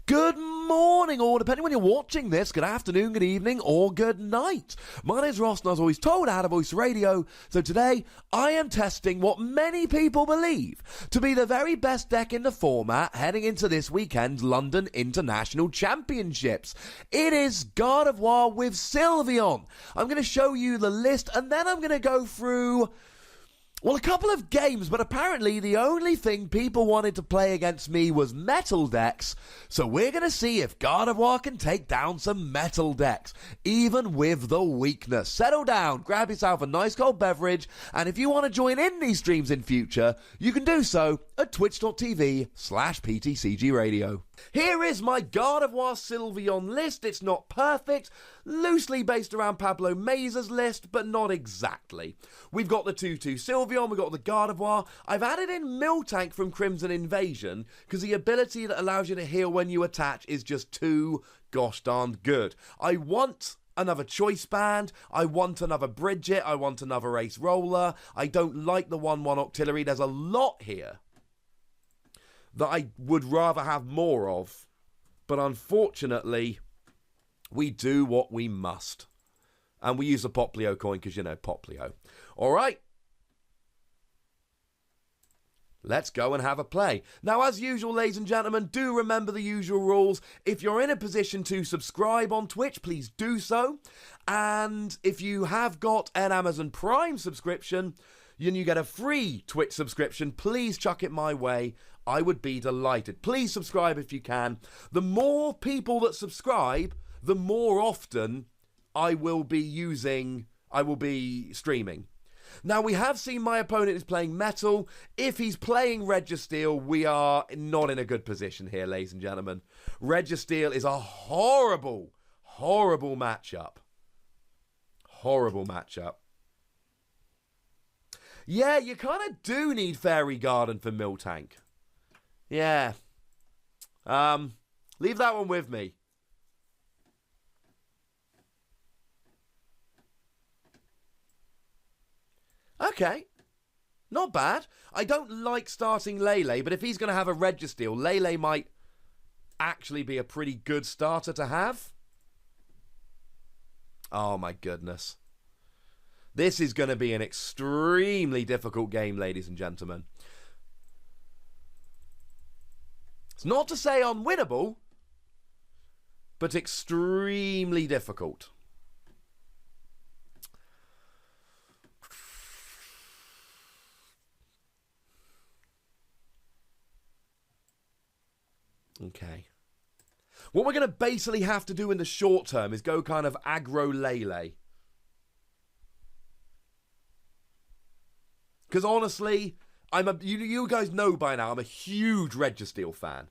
Good morning, or depending when you're watching this, good afternoon, good evening, or good night. My name's Ross, and as always told out of Voice Radio. So today, I am testing what many people believe to be the very best deck in the format heading into this weekend's London International Championships. It is Gardevoir with Sylveon. I'm going to show you the list, and then I'm going to go through, well, a couple of games, but apparently the only thing people wanted to play against me was metal decks, so we're going to see if Gardevoir can take down some metal decks, even with the weakness. Settle down, grab yourself a nice cold beverage, and if you want to join in these streams in future, you can do so at twitch.tv/PTCGRadio. Here is my Gardevoir Sylveon list. It's not perfect, loosely based around Pablo Meza's list, but not exactly. We've got the 2-2 Sylveon, we've got the Gardevoir. I've added in Miltank from Crimson Invasion, because the ability that allows you to heal when you attach is just too gosh darn good. I want another Choice Band, I want another Bridget, I want another Ace Roller. I don't like the 1-1 Octillery. There's a lot here that I would rather have more of, but unfortunately, we do what we must. And we use a Poplio coin because, you know, Poplio. All right. Let's go and have a play. Now, as usual, ladies and gentlemen, do remember the usual rules. If you're in a position to subscribe on Twitch, please do so. And if you have got an Amazon Prime subscription, and you get a free Twitch subscription, please chuck it my way. I would be delighted. Please subscribe if you can. The more people that subscribe, the more often I will be streaming. Now, we have seen my opponent is playing Metal. If he's playing Registeel, we are not in a good position here, ladies and gentlemen. Registeel is a horrible, horrible matchup. Horrible matchup. Yeah, you kind of do need Fairy Garden for Miltank. Yeah. Leave that one with me. Okay. Not bad. I don't like starting Lele, but if he's going to have a Registeel, Lele might actually be a pretty good starter to have. Oh my goodness. This is going to be an extremely difficult game, ladies and gentlemen. It's not to say unwinnable, but extremely difficult. Okay. What we're going to basically have to do in the short term is go kind of aggro Lele. Because honestly, you guys know by now, I'm a huge Registeel fan.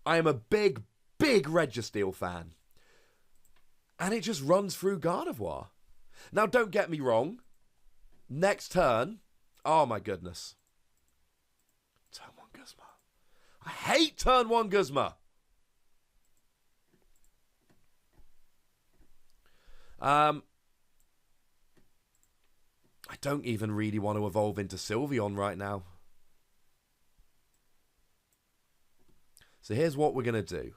I am a big, big Registeel fan. And it just runs through Gardevoir. Now, don't get me wrong. Next turn, oh my goodness. Turn 1 Guzma. I hate turn 1 Guzma. I don't even really want to evolve into Sylveon right now. So here's what we're going to do.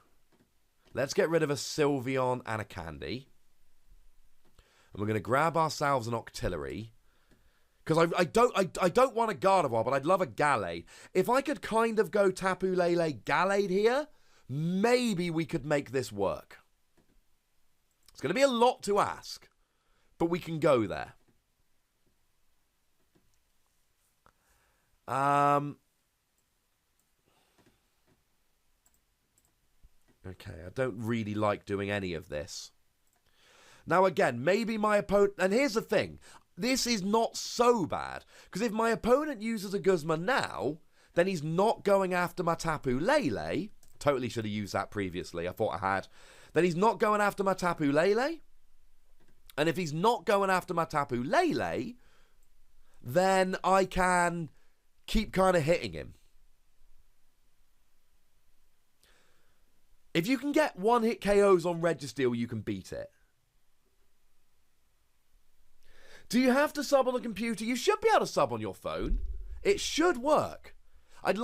Let's get rid of a Sylveon and a Candy. And we're going to grab ourselves an Octillery. Because I don't want a Gardevoir, but I'd love a Gallade. If I could kind of go Tapu Lele Gallade here, maybe we could make this work. It's going to be a lot to ask, but we can go there. Okay, I don't really like doing any of this. Now again, maybe my opponent... And here's the thing. This is not so bad. Because if my opponent uses a Guzma now, then he's not going after my Tapu Lele. Totally should have used that previously. I thought I had. Then he's not going after my Tapu Lele. And if he's not going after my Tapu Lele, then I can keep kind of hitting him. If you can get one-hit KOs on Registeel, you can beat it. Do you have to sub on the computer? You should be able to sub on your phone. It should work.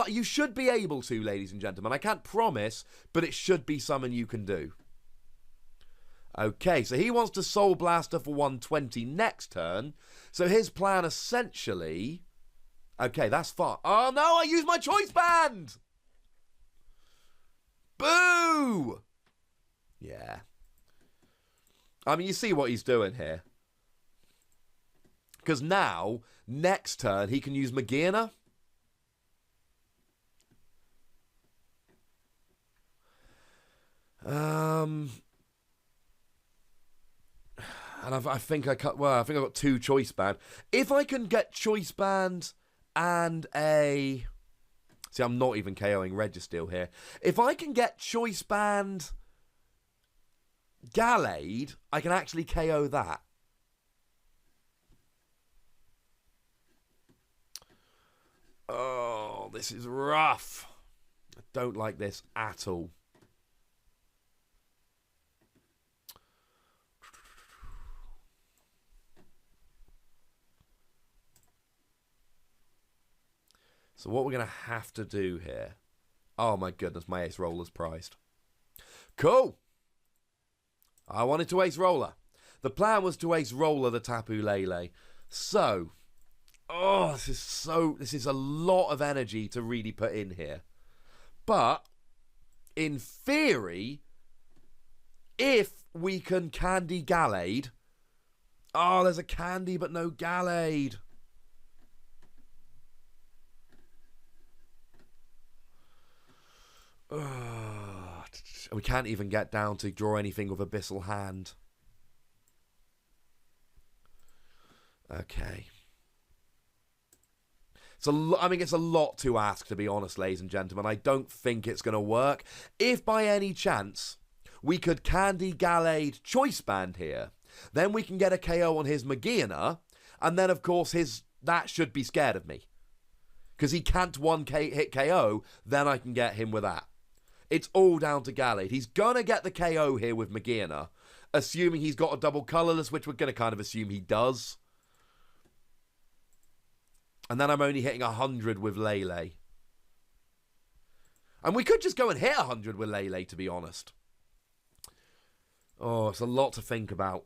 You should be able to, ladies and gentlemen. I can't promise, but it should be something you can do. Okay, so he wants to Soul Blaster for 120 next turn. So his plan essentially... Okay, that's fine. Oh no, I used my Choice Band! Boo! Yeah. I mean, you see what he's doing here. Because now, next turn, he can use Magearna. And I think I got 2 Choice Band. If I can get Choice Band and a... See, I'm not even KOing Registeel here. If I can get Choice Band Gallade, I can actually KO that. Oh, this is rough. I don't like this at all. So what we're going to have to do here... Oh my goodness, my Ace Roller's prized. Cool! I wanted to Ace Roller. The plan was to Ace Roller the Tapu Lele. So... Oh, this is a lot of energy to really put in here. But, in theory, if we can Candy Gallade... Oh, there's a Candy but no Gallade. We can't even get down to draw anything with Abyssal Hand. Okay. It's a lot to ask, to be honest, ladies and gentlemen. I don't think it's going to work. If by any chance we could Candy Gallade Choice Band here, then we can get a KO on his Magearna, and then, of course, that should be scared of me. Because he can't hit KO, then I can get him with that. It's all down to Gallade. He's going to get the KO here with Magearna, assuming he's got a double colourless, which we're going to kind of assume he does. And then I'm only hitting 100 with Lele. And we could just go and hit 100 with Lele, to be honest. Oh, it's a lot to think about.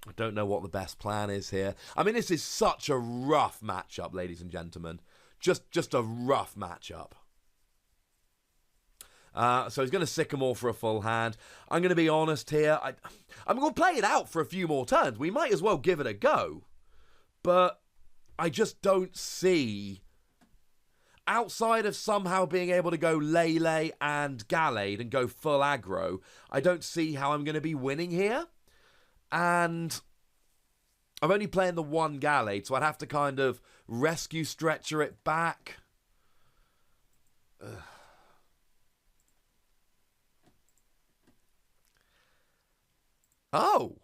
I don't know what the best plan is here. I mean, this is such a rough matchup, ladies and gentlemen. Just a rough matchup. So he's going to Sycamore for a full hand. I'm going to be honest here. I'm going to play it out for a few more turns. We might as well give it a go. But I just don't see, outside of somehow being able to go Lele and Gallade and go full aggro, I don't see how I'm going to be winning here. And I'm only playing the one Gallade, so I'd have to kind of rescue stretcher it back. Ugh. Oh!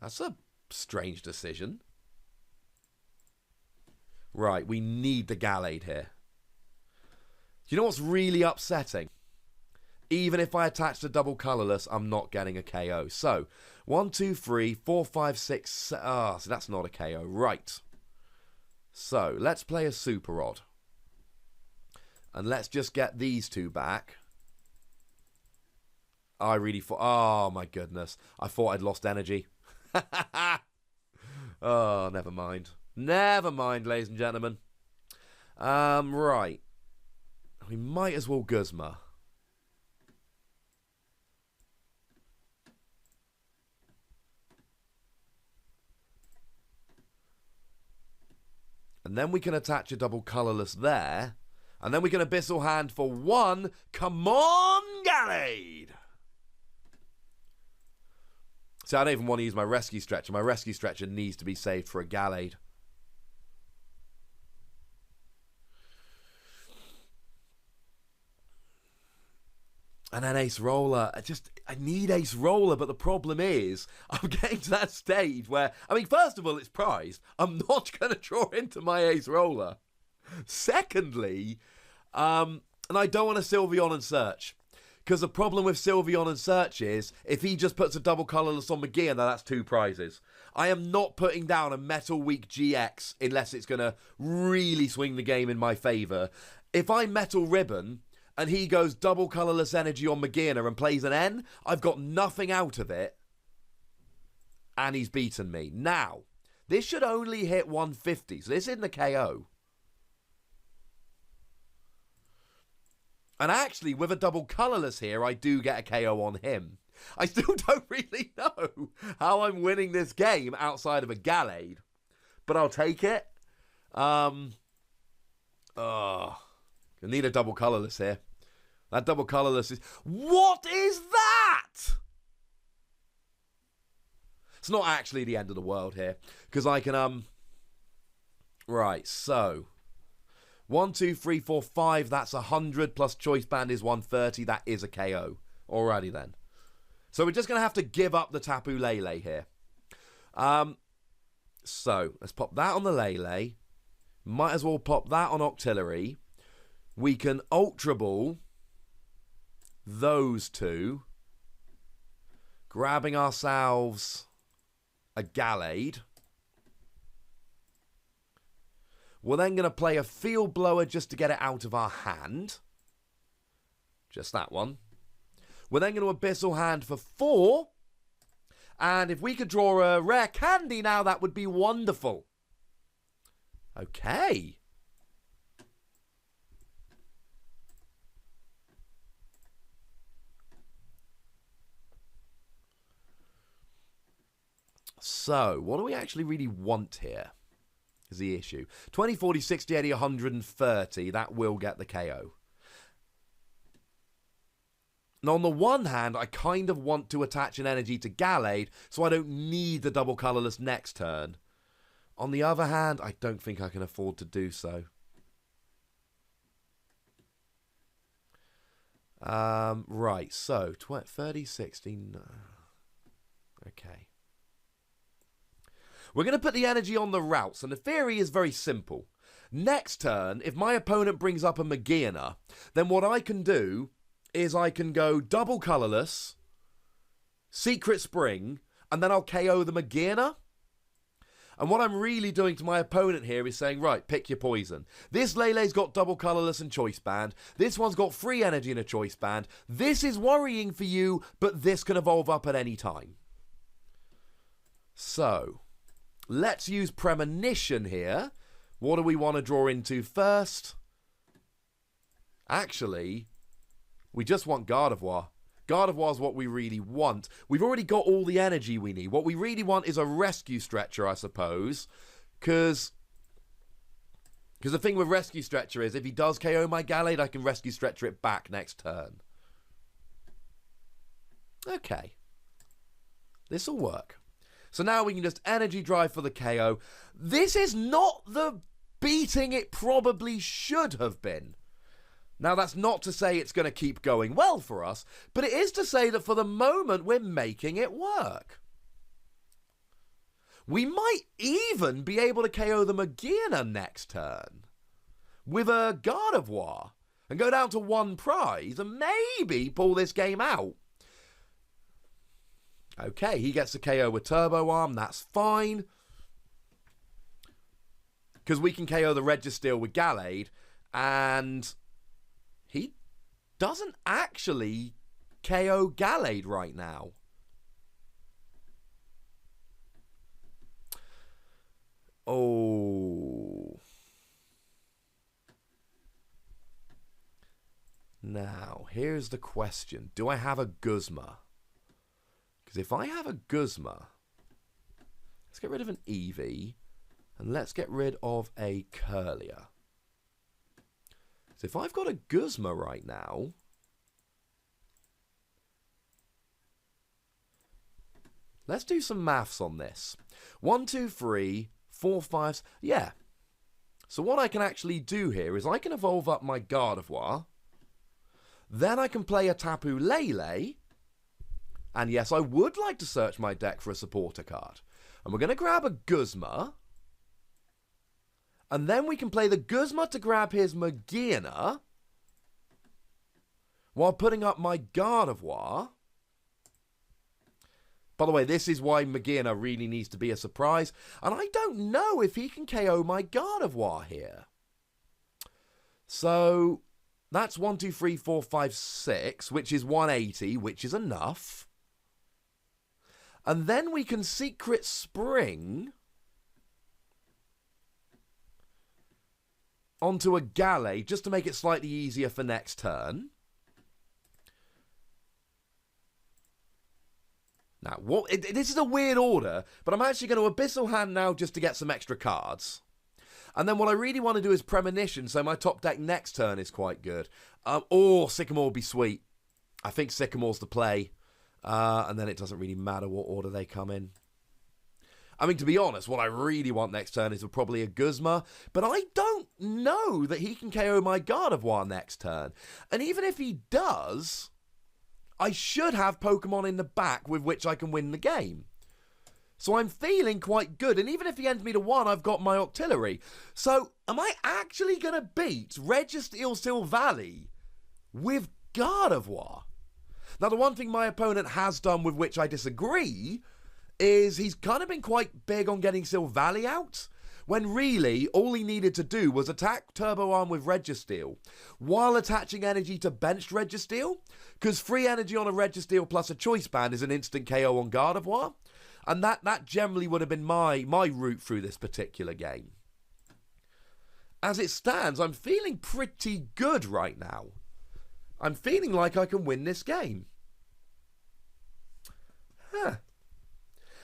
That's a strange decision. Right, we need the Gallade here. You know what's really upsetting? Even if I attach the double colourless, I'm not getting a KO. So, 1, 2, 3, 4, 5, 6... so that's not a KO. Right. So, let's play a Super Rod. And let's just get these two back. I really thought... Oh, my goodness. I thought I'd lost energy. Oh, never mind. Never mind, ladies and gentlemen. Right. We might as well Guzma. And then we can attach a double colourless there. And then we can Abyssal Hand for 1. Come on, Gallade! See, I don't even want to use my Rescue Stretcher. My Rescue Stretcher needs to be saved for a Gallade. And then Ace Roller. I need Ace Roller, but the problem is, I'm getting to that stage where, I mean, first of all, it's prized. I'm not going to draw into my Ace Roller. Secondly, and I don't want to Sylveon and Search. Because the problem with Sylveon and Search is, if he just puts a double colourless on Magearna, that's 2 prizes. I am not putting down a Metal Weak GX unless it's going to really swing the game in my favour. If I Metal Ribbon and he goes double colourless energy on Magearna and plays an N, I've got nothing out of it. And he's beaten me. Now, this should only hit 150, so this isn't a KO. And actually, with a double colourless here, I do get a KO on him. I still don't really know how I'm winning this game outside of a Gallade. But I'll take it. I need a double colourless here. That double colourless is... What is that? It's not actually the end of the world here. Because I can, Right, so... 1, 2, 3, 4, 5, that's 100, plus Choice Band is 130, that is a KO. Alrighty then. So we're just going to have to give up the Tapu Lele here. So, let's pop that on the Lele. Might as well pop that on Octillery. We can Ultra Ball those two. Grabbing ourselves a Gallade. We're then going to play a Field Blower just to get it out of our hand. Just that one. We're then going to Abyssal Hand for 4. And if we could draw a rare candy now, that would be wonderful. Okay. So, what do we actually really want here? Is the issue. 20, 40, 60, 80, 130. That will get the KO. Now, on the one hand, I kind of want to attach an energy to Gallade, so I don't need the double colourless next turn. On the other hand, I don't think I can afford to do so. Right, so 30, 60... No. Okay. We're going to put the energy on the routes, and the theory is very simple. Next turn, if my opponent brings up a Magearna, then what I can do is I can go double colourless, Secret Spring, and then I'll KO the Magearna. And what I'm really doing to my opponent here is saying, right, pick your poison. This Lele's got double colourless and Choice Band. This one's got free energy and a Choice Band. This is worrying for you, but this can evolve up at any time. So... let's use Premonition here. What do we want to draw into first? Actually, we just want Gardevoir. Gardevoir is what we really want. We've already got all the energy we need. What we really want is a Rescue Stretcher, I suppose. Because the thing with Rescue Stretcher is if he does KO my Gallade, I can Rescue Stretcher it back next turn. Okay. This'll work. So now we can just Energy Drive for the KO. This is not the beating it probably should have been. Now, that's not to say it's going to keep going well for us, but it is to say that for the moment, we're making it work. We might even be able to KO the Magearna next turn with a Gardevoir and go down to 1 prize and maybe pull this game out. Okay, he gets the KO with Turbo Arm, that's fine. Because we can KO the Registeel with Gallade, and he doesn't actually KO Gallade right now. Oh. Now, here's the question. Do I have a Guzma? Because if I have a Guzma, let's get rid of an Eevee, and let's get rid of a Curlier. So if I've got a Guzma right now, let's do some maths on this. 1, 2, 3, 4, 5, yeah. So what I can actually do here is I can evolve up my Gardevoir, then I can play a Tapu Lele. And yes, I would like to search my deck for a supporter card. And we're going to grab a Guzma. And then we can play the Guzma to grab his Magearna. While putting up my Gardevoir. By the way, this is why Magina really needs to be a surprise. And I don't know if he can KO my Gardevoir here. So that's 1, 2, 3, 4, 5, 6, which is 180, which is enough. And then we can Secret Spring onto a Galley just to make it slightly easier for next turn. Now, this is a weird order, but I'm actually going to Abyssal Hand now just to get some extra cards. And then what I really want to do is Premonition, so my top deck next turn is quite good. Sycamore would be sweet. I think Sycamore's the play. And then it doesn't really matter what order they come in. I mean, to be honest, what I really want next turn is probably a Guzma, but I don't know that he can KO my Gardevoir next turn. And even if he does, I should have Pokemon in the back with which I can win the game. So I'm feeling quite good. And even if he ends me to 1, I've got my Octillery. So am I actually going to beat Registeel Silvally with Gardevoir? Now, the one thing my opponent has done with which I disagree is he's kind of been quite big on getting Silvally out, when really all he needed to do was attack Turbo Arm with Registeel while attaching energy to benched Registeel, because free energy on a Registeel plus a Choice Band is an instant KO on Gardevoir, and that generally would have been my route through this particular game. As it stands, I'm feeling pretty good right now. I'm feeling like I can win this game.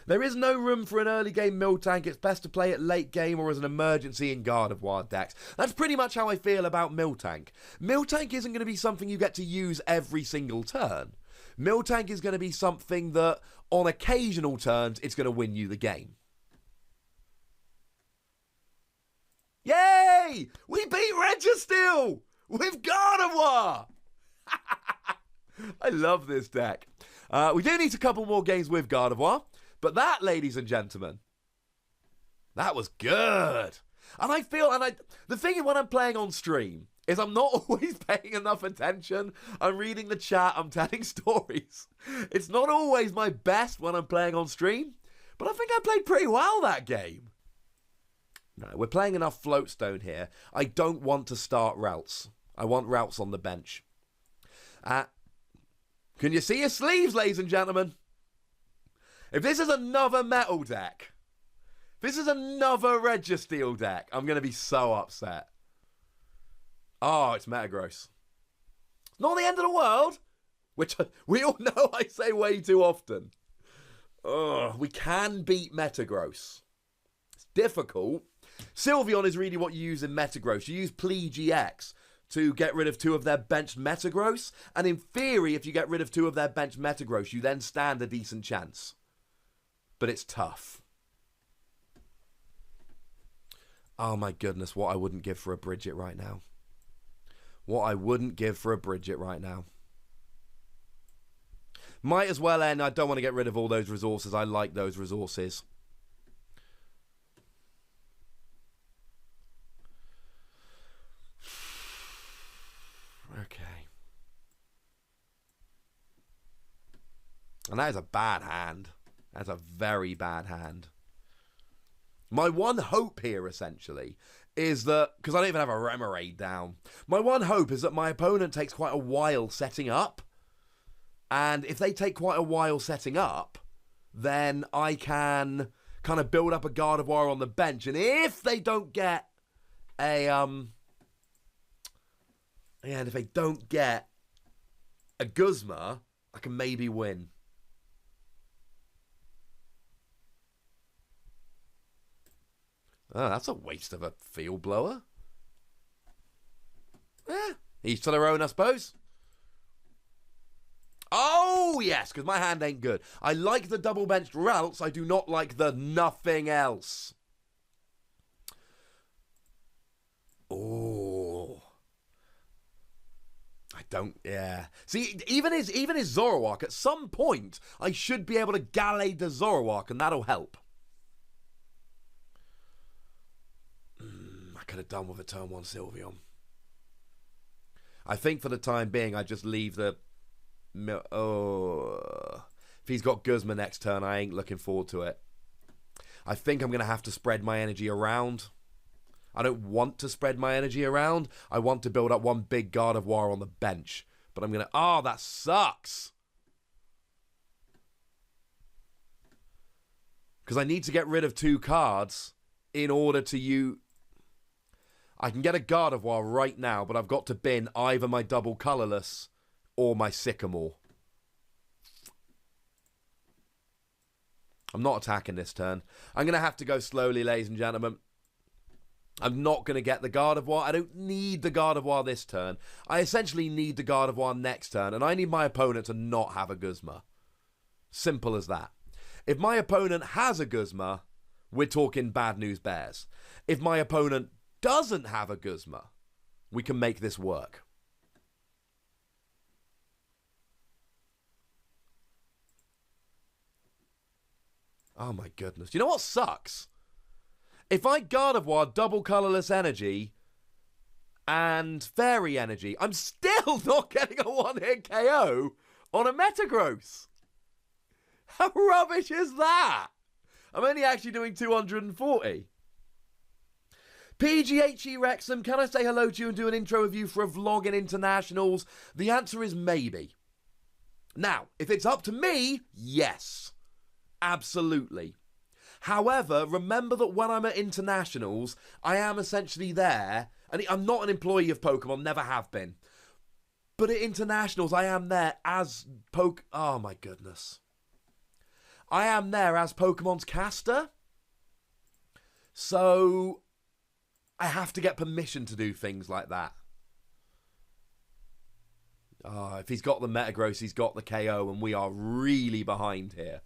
There is no room for an early game Miltank. It's best to play it late game or as an emergency in Gardevoir decks. That's pretty much how I feel about Miltank. Miltank isn't going to be something you get to use every single turn. Miltank is going to be something that, on occasional turns, it's going to win you the game. Yay! We beat Registeel with Gardevoir! I love this deck. We do need a couple more games with Gardevoir. But that, ladies and gentlemen, that was good. And I feel, the thing when I'm playing on stream is I'm not always paying enough attention. I'm reading the chat, I'm telling stories. It's not always my best when I'm playing on stream, but I think I played pretty well that game. No, we're playing enough Floatstone here. I don't want to start Routes. I want Routes on the bench. Can you see your sleeves, ladies and gentlemen? If this is another metal deck, if this is another Registeel deck, I'm going to be so upset. Oh, it's Metagross. It's not the end of the world, which we all know I say way too often. We can beat Metagross. It's difficult. Sylveon is really what you use in Metagross. You use Plea GX to get rid of 2 of their benched Metagross, and in theory, if you get rid of 2 of their benched Metagross, you then stand a decent chance. But it's tough. Oh my goodness, what I wouldn't give for a Bridget right now. What I wouldn't give for a Bridget right now. Might as well end. I don't want to get rid of all those resources. I like those resources. Okay. And that is a bad hand. That's a very bad hand. My one hope here, essentially, is that, because I don't even have a Remoraid down, my one hope is that my opponent takes quite a while setting up. And if they take quite a while setting up, then I can kind of build up a Gardevoir on the bench. And if they don't get a, and if they don't get a Guzma, I can maybe win. Oh, that's a waste of a field blower. Each to their own, I suppose. Oh, yes, because my hand ain't good. I like the double-benched routes. I do not like the nothing else. Oh. I don't, yeah. See, even his Zoroark, at some point, I should be able to Gallade the Zoroark, and that'll help. I could have done with a turn 1 Sylveon. I think for the time being, I just leave the... If he's got Guzma next turn, I ain't looking forward to it. I think I'm going to have to spread my energy around. I don't want to spread my energy around. I want to build up one big Gardevoir on the bench. But I'm going to... Oh, that sucks. Because I need to get rid of 2 cards in order to use... I can get a Gardevoir right now, but I've got to bin either my double colourless or my Sycamore. I'm not attacking this turn. I'm going to have to go slowly, ladies and gentlemen. I'm not going to get the Gardevoir. I don't need the Gardevoir this turn. I essentially need the Gardevoir next turn, and I need my opponent to not have a Guzma. Simple as that. If my opponent has a Guzma, we're talking bad news bears. If my opponent doesn't have a Guzma, we can make this work. Oh my goodness. You know what sucks? If I Gardevoir double colourless energy and fairy energy, I'm still not getting a one-hit KO on a Metagross. How rubbish is that? I'm only actually doing 240. PGHE Wrexham, can I say hello to you and do an intro review for a vlog in internationals? The answer is maybe. Now, if it's up to me, yes. Absolutely. However, remember that when I'm at internationals, I am essentially there, and I'm not an employee of Pokemon, never have been. But at internationals, I am there as Oh my goodness. I am there as Pokemon's caster. So I have to get permission to do things like that. Oh, if he's got the Metagross, he's got the KO, and we are really behind here.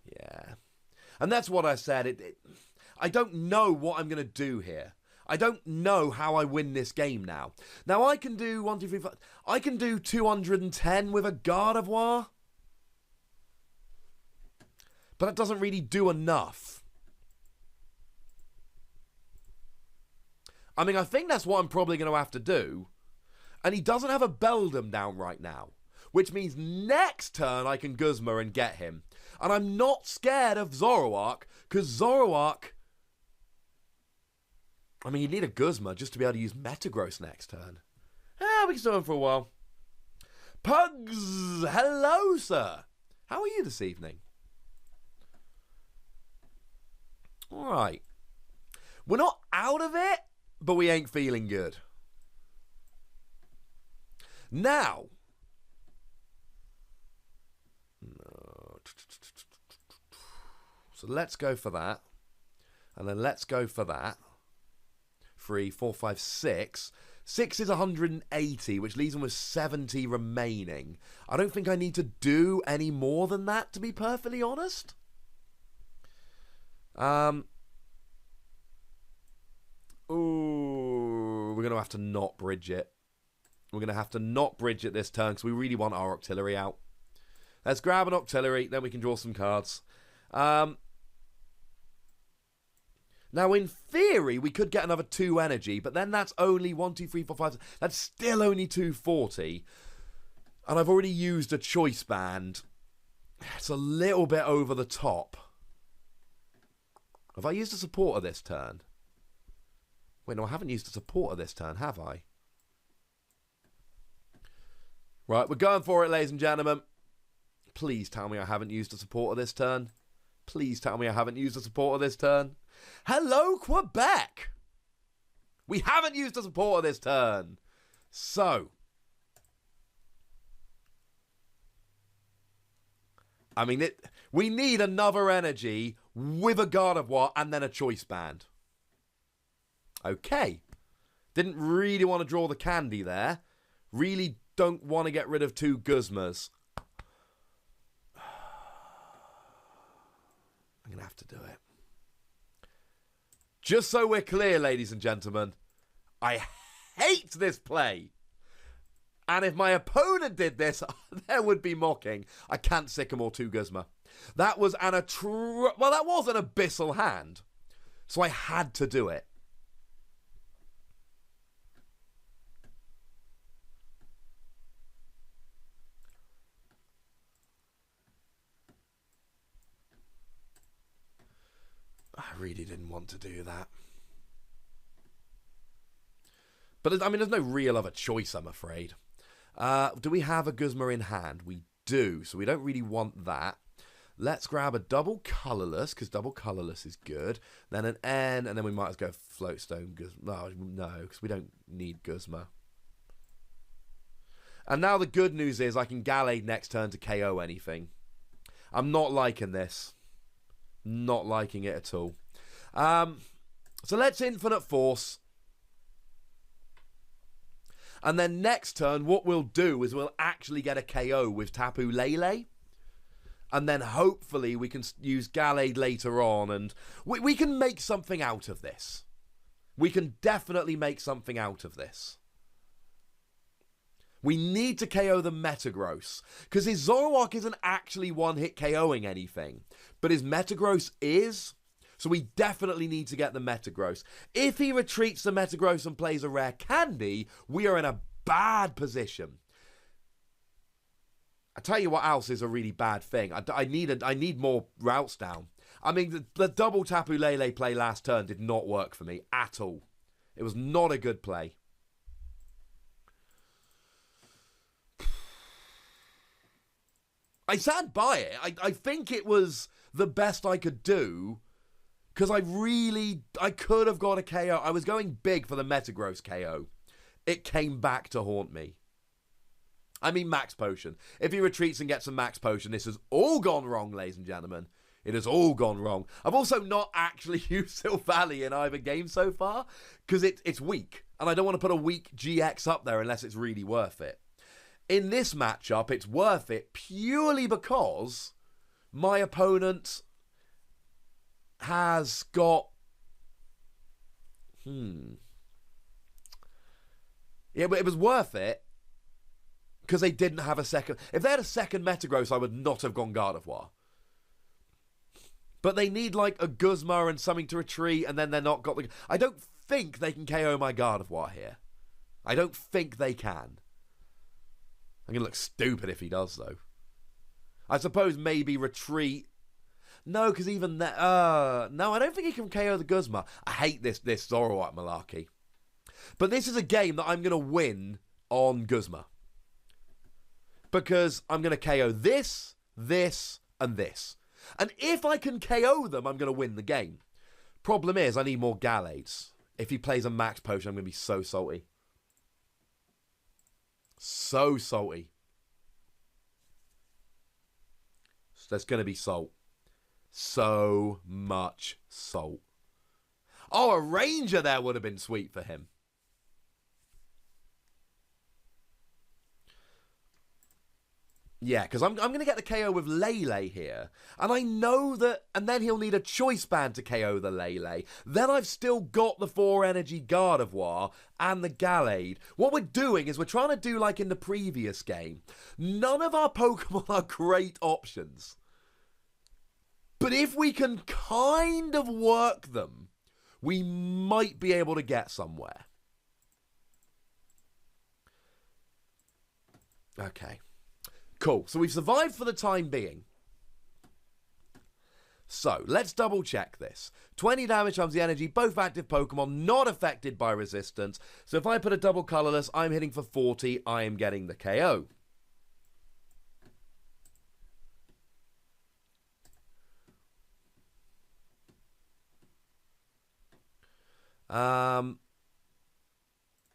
Yeah. And that's what I said. I don't know what I'm going to do here. I don't know how I win this game now. Now, I can do 1, 2, 3, 4... I can do 210 with a Gardevoir. But that doesn't really do enough. I mean, I think that's what I'm probably going to have to do. And he doesn't have a Beldum down right now. Which means next turn I can Guzma and get him. And I'm not scared of Zoroark, because Zoroark... I mean, you need a Guzma just to be able to use Metagross next turn. We can still him for a while. Pugs! Hello, sir! How are you this evening? Alright. We're not out of it, but we ain't feeling good. Now... So let's go for that. And then let's go for that. 3, 4, 5, 6. 6 is 180, which leaves him with 70 remaining. I don't think I need to do any more than that, to be perfectly honest. Ooh, we're going to have to not bridge it. We're going to have to not bridge it this turn, because we really want our Octillery out. Let's grab an Octillery, then we can draw some cards. Now, in theory, we could get another 2 energy, but then that's only 1, 2, 3, 4, 5. That's still only 240. And I've already used a choice band. It's a little bit over the top. Have I used a supporter this turn? Wait, no, I haven't used a supporter this turn, have I? Right, we're going for it, ladies and gentlemen. Please tell me I haven't used a supporter this turn. Please tell me I haven't used a supporter this turn. Hello, Quebec! We haven't used a supporter this turn. So. I mean, we need another energy with a Gardevoir and then a choice band. Okay. Didn't really want to draw the candy there. Really don't want to get rid of 2 Guzmas. I'm going to have to do it. Just so we're clear, ladies and gentlemen, I hate this play. And if my opponent did this, there would be mocking. I can't Sycamore 2 Guzma. That was that was an abyssal hand. So I had to do it. really didn't want to do that. But, I mean, there's no real other choice, I'm afraid. Do we have a Guzma in hand? We do, so we don't really want that. Let's grab a double colourless, because double colourless is good. Then an N, and then we might as well go Floatstone Guzma. No, because we don't need Guzma. And now the good news is I can Gallade next turn to KO anything. I'm not liking this. Not liking it at all. So let's Infinite Force. And then next turn, what we'll do is we'll actually get a KO with Tapu Lele. And then hopefully we can use Gallade later on. And we can make something out of this. We can definitely make something out of this. We need to KO the Metagross. Because his Zoroark isn't actually one-hit KOing anything. But his Metagross is. So we definitely need to get the Metagross. If he retreats the Metagross and plays a rare candy, we are in a bad position. I tell you what else is a really bad thing. I need more routes down. I mean, the double Tapu Lele play last turn did not work for me at all. It was not a good play. I stand by it. I think it was the best I could do. Because I could have got a KO. I was going big for the Metagross KO. It came back to haunt me. I mean, Max Potion. If he retreats and gets a Max Potion, this has all gone wrong, ladies and gentlemen. It has all gone wrong. I've also not actually used Silvally in either game so far. Because it's weak. And I don't want to put a weak GX up there unless it's really worth it. In this matchup, it's worth it purely because my opponent has got... Yeah, but it was worth it because they didn't have a second... If they had a second Metagross, I would not have gone Gardevoir. But they need, like, a Guzma and something to retreat, and then they're not got the... I don't think they can KO my Gardevoir here. I don't think they can. I'm going to look stupid if he does, though. I suppose maybe retreat. No, because even that... no, I don't think he can KO the Guzma. I hate this Zoroark malarkey. But this is a game that I'm going to win on Guzma. Because I'm going to KO this, this, and this. And if I can KO them, I'm going to win the game. Problem is, I need more Gallades. If he plays a Max Potion, I'm going to be so salty. So salty. There's going to be salt. So much salt. Oh, a Ranger there would have been sweet for him. Yeah, because I'm going to get the KO with Lele here. And I know that... And then he'll need a Choice Band to KO the Lele. Then I've still got the 4-energy Gardevoir and the Gallade. What we're doing is we're trying to do like in the previous game. None of our Pokemon are great options. But if we can kind of work them, we might be able to get somewhere. Okay. Cool. So we've survived for the time being. So, let's double check this. 20 damage times the energy, both active Pokemon, not affected by resistance. So if I put a double colourless, I'm hitting for 40, I am getting the KO.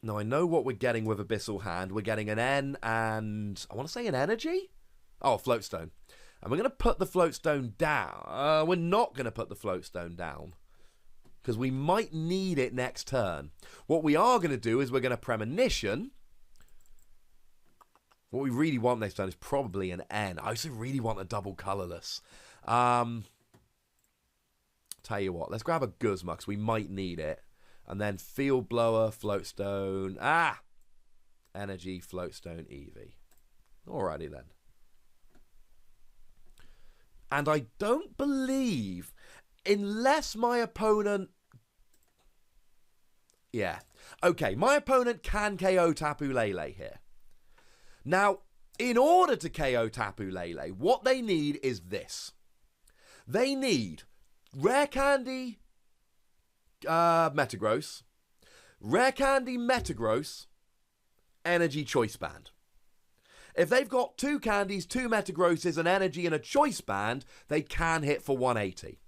Now, I know what we're getting with Abyssal Hand. We're getting an N and... I want to say an Energy? Oh, Floatstone. And we're going to put the Floatstone down. We're not going to put the Floatstone down. Because we might need it next turn. What we are going to do is we're going to Premonition. What we really want next turn is probably an N. I also really want a double colourless. Tell you what. Let's grab a Guzma because we might need it. And then Field Blower, Floatstone. Energy, Floatstone, Eevee. Alrighty then. And I don't believe, unless my opponent... Yeah. Okay, my opponent can KO Tapu Lele here. Now, in order to KO Tapu Lele, what they need is this. They need Rare Candy Metagross. Rare Candy Metagross. Energy Choice Band. If they've got 2 candies, 2 Metagrosses, an energy, and a choice band, they can hit for 180.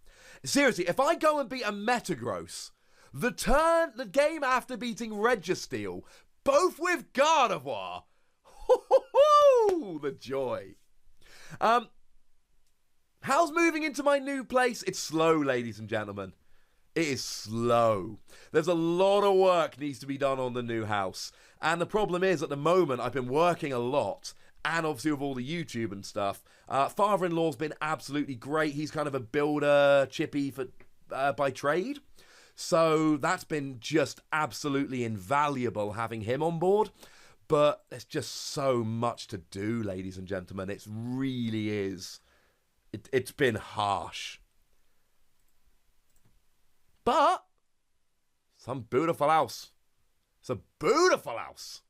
Seriously, if I go and beat a Metagross, the game after beating Registeel, both with Gardevoir, the joy. How's moving into my new place? It's slow, ladies and gentlemen. It is slow. There's a lot of work needs to be done on the new house. And the problem is, at the moment, I've been working a lot. And obviously with all the YouTube and stuff. Father-in-law's been absolutely great. He's kind of a builder, chippy by trade. So that's been just absolutely invaluable having him on board. But there's just so much to do, ladies and gentlemen. It really is. It's been harsh. But, some beautiful house. It's a beautiful house.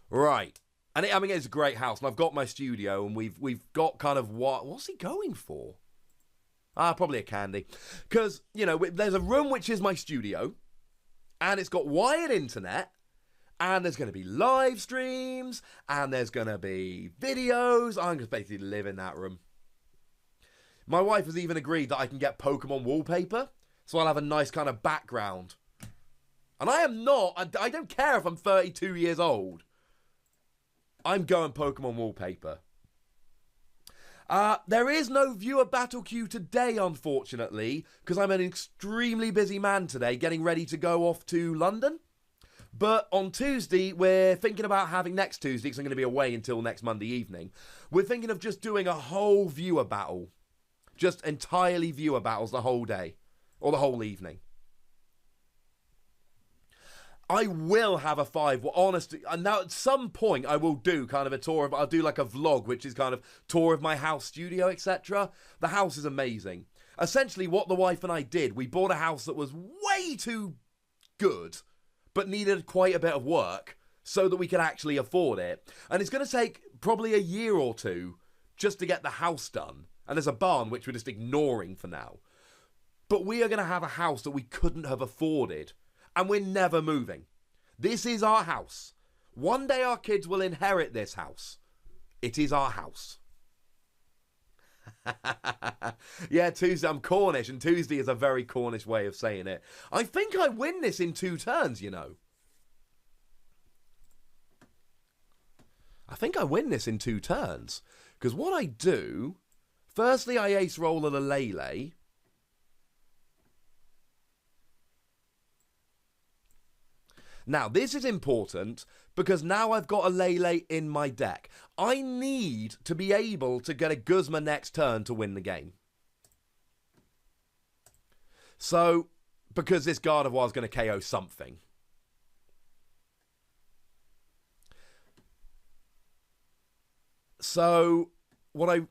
Right. And it's a great house. And I've got my studio and we've got kind of what's he going for? Probably a candy. Because, there's a room which is my studio. And it's got wired internet. And there's going to be live streams. And there's going to be videos. I'm just basically live in that room. My wife has even agreed that I can get Pokemon wallpaper, so I'll have a nice kind of background. And I don't care if I'm 32 years old. I'm going Pokemon wallpaper. There is no viewer battle queue today, unfortunately, because I'm an extremely busy man today, getting ready to go off to London. But on Tuesday, we're thinking about having next Tuesday, because I'm going to be away until next Monday evening. We're thinking of just doing a whole viewer battle. Just entirely viewer battles the whole day. Or the whole evening. I will have a 5. Well, honestly, and now at some point I will do kind of a tour of, I'll do like a vlog, which is kind of tour of my house, studio, etc. The house is amazing. Essentially what the wife and I did, we bought a house that was way too good, but needed quite a bit of work so that we could actually afford it. And it's going to take probably a year or 2 just to get the house done. And there's a barn which we're just ignoring for now. But we are going to have a house that we couldn't have afforded. And we're never moving. This is our house. One day our kids will inherit this house. It is our house. Yeah, Tuesday. I'm Cornish, and Tuesday is a very Cornish way of saying it. I think I win this in 2 turns, I think I win this in 2 turns. Because what I do... Firstly, I ace roll at a Lele. Now, this is important because now I've got a Lele in my deck. I need to be able to get a Guzma next turn to win the game. So, because this Gardevoir is going to KO something. So, what I...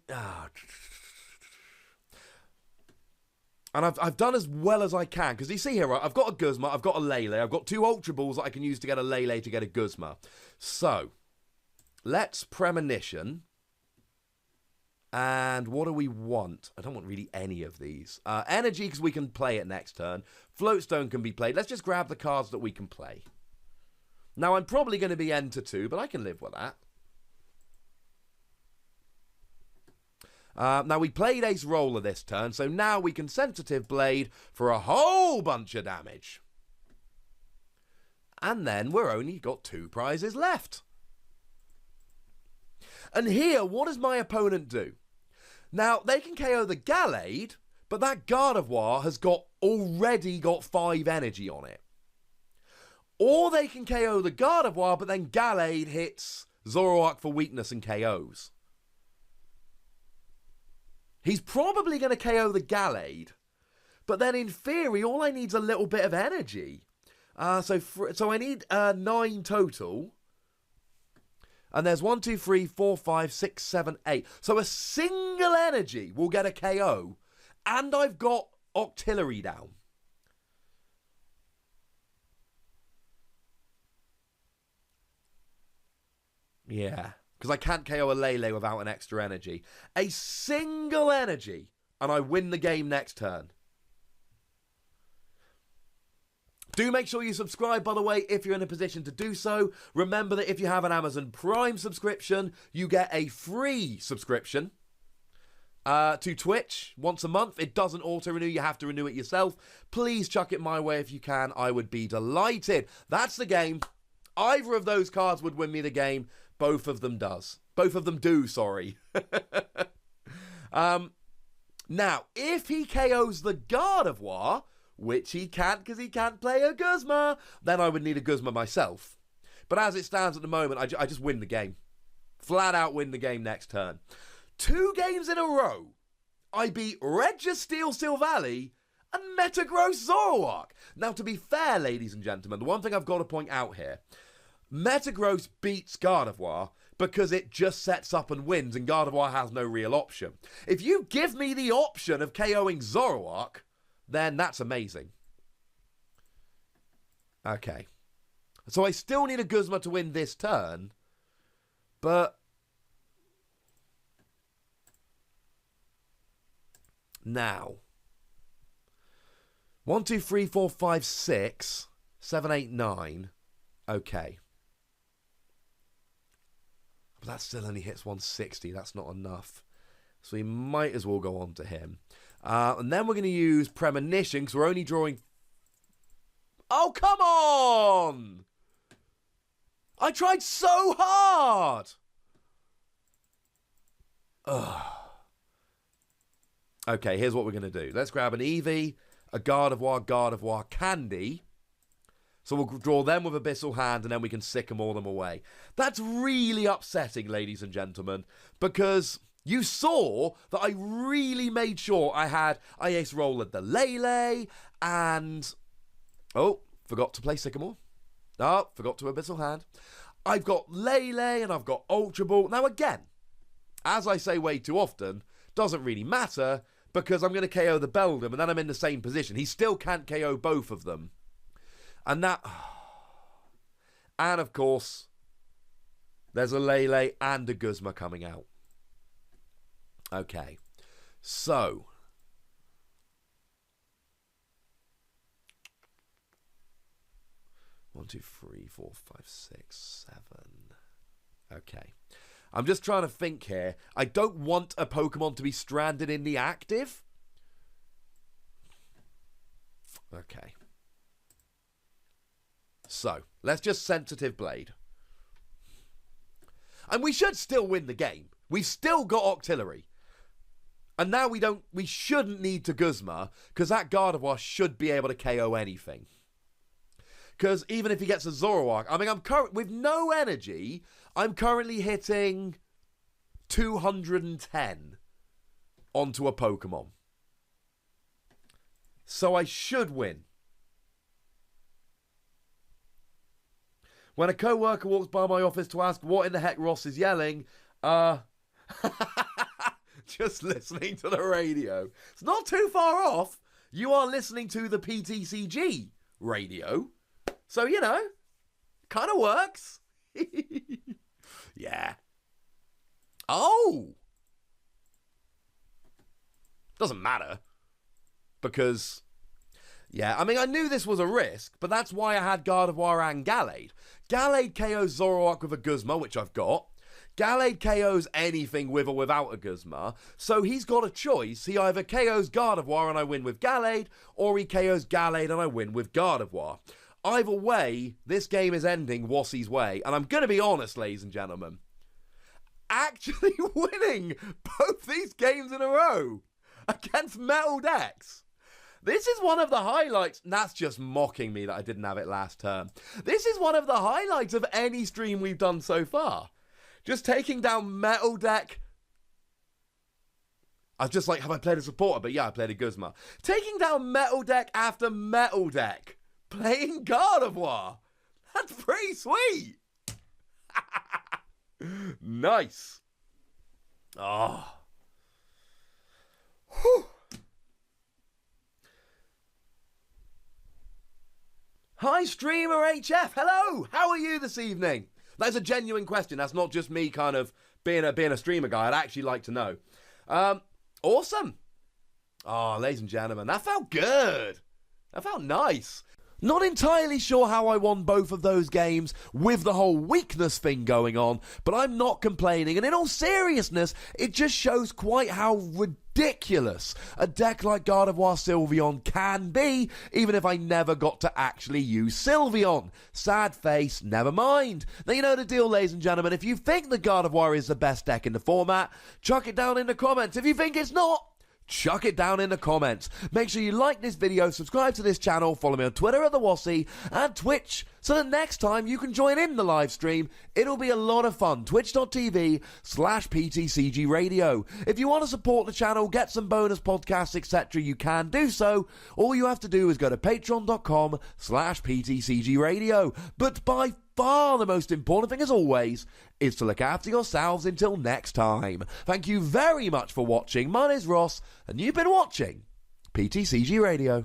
And I've done as well as I can. Because you see here, right, I've got a Guzma, I've got a Lele, I've got 2 Ultra Balls that I can use to get a Lele to get a Guzma. So, let's Premonition. And what do we want? I don't want really any of these. Energy, because we can play it next turn. Floatstone can be played. Let's just grab the cards that we can play. Now, I'm probably going to be N to 2, but I can live with that. Now, we played Ace Roller this turn, so now we can Sensitive Blade for a whole bunch of damage. And then we're only got 2 prizes left. And here, what does my opponent do? Now, they can KO the Gallade, but that Gardevoir has already got 5 energy on it. Or they can KO the Gardevoir, but then Gallade hits Zoroark for weakness and KOs. He's probably going to KO the Gallade. But then in theory, all I need is a little bit of energy. So I need 9 total. And there's 1, 2, 3, 4, 5, 6, 7, 8. So a single energy will get a KO. And I've got Octillery down. Yeah. Because I can't KO a Lele without an extra energy. A single energy, and I win the game next turn. Do make sure you subscribe, by the way, if you're in a position to do so. Remember that if you have an Amazon Prime subscription, you get a free subscription to Twitch once a month. It doesn't auto-renew. You have to renew it yourself. Please chuck it my way if you can. I would be delighted. That's the game. Either of those cards would win me the game. Both of them does. Both of them do, sorry. Now, if he KOs the Gardevoir, which he can't because he can't play a Guzma, then I would need a Guzma myself. But as it stands at the moment, I just win the game. Flat out win the game next turn. 2 games in a row, I beat Registeel Sylveon and Metagross Zoroark. Now, to be fair, ladies and gentlemen, the one thing I've got to point out here, Metagross beats Gardevoir because it just sets up and wins, and Gardevoir has no real option. If you give me the option of KOing Zoroark, then that's amazing. Okay. So I still need a Guzma to win this turn, but now 1, 2, 3, 4, 5, 6, 7, 8, 9. Okay. But that still only hits 160. That's not enough. So we might as well go on to him. And then we're going to use Premonition because we're only drawing... Oh, come on! I tried so hard! Ugh. Okay, here's what we're going to do. Let's grab an Eevee, a Gardevoir, Candy. So we'll draw them with Abyssal Hand, and then we can sycamore them away. That's really upsetting, ladies and gentlemen, because you saw that I really made sure I had Ice Roller the Lele, and... Oh, forgot to play Sycamore. Oh, forgot to Abyssal Hand. I've got Lele, and I've got Ultra Ball. Now, again, as I say way too often, doesn't really matter, because I'm going to KO the Beldum, and then I'm in the same position. He still can't KO both of them. And that... And, of course, there's a Lele and a Guzma coming out. Okay. So... 1, 2, 3, 4, 5, 6, 7. Okay. I'm just trying to think here. I don't want a Pokemon to be stranded in the active. Okay. So, let's just Sensitive Blade. And we should still win the game. We've still got Octillery. And now we shouldn't need to Guzma, because that Gardevoir should be able to KO anything. Because even if he gets a Zoroark, I mean, with no energy, I'm currently hitting 210 onto a Pokemon. So I should win. When a co-worker walks by my office to ask what in the heck Ross is yelling, just listening to the radio. It's not too far off. You are listening to the PTCG radio. So, you know, kind of works. Yeah. Oh! Doesn't matter. Because, yeah, I mean, I knew this was a risk, but that's why I had Gardevoir and Gallade. Gallade KOs Zoroark with a Guzma, which I've got. Gallade KOs anything with or without a Guzma, so he's got a choice. He either KOs Gardevoir and I win with Gallade, or he KOs Gallade and I win with Gardevoir. Either way, this game is ending Wassie's way, and I'm going to be honest, ladies and gentlemen, actually winning both these games in a row against metal decks. This is one of the highlights, and that's just mocking me that I didn't have it last turn. This is one of the highlights of any stream we've done so far. Just taking down metal deck. I was just like, have I played a supporter? But yeah, I played a Guzma. Taking down metal deck after metal deck. Playing Gardevoir. That's pretty sweet. Nice. Oh. Whew. Hi, Streamer HF. Hello. How are you this evening? That's a genuine question. That's not just me kind of being a streamer guy. I'd actually like to know. Awesome. Oh, ladies and gentlemen, that felt good. That felt nice. Not entirely sure how I won both of those games with the whole weakness thing going on, but I'm not complaining, and in all seriousness, it just shows quite how ridiculous a deck like Gardevoir Sylveon can be, even if I never got to actually use Sylveon. Sad face, never mind. Now you know the deal, ladies and gentlemen. If you think the Gardevoir is the best deck in the format, chuck it down in the comments. If you think it's not, chuck it down in the comments. Make sure you like this video, subscribe to this channel, follow me on Twitter at TheWassy and Twitch, so that next time you can join in the live stream. It'll be a lot of fun. Twitch.tv/PTCGRadio. If you want to support the channel, get some bonus podcasts, etc., you can do so. All you have to do is go to patreon.com/PTCGRadio. But by far the most important thing, as always, is to look after yourselves until next time. Thank you very much for watching. My name's Ross, and you've been watching PTCG Radio.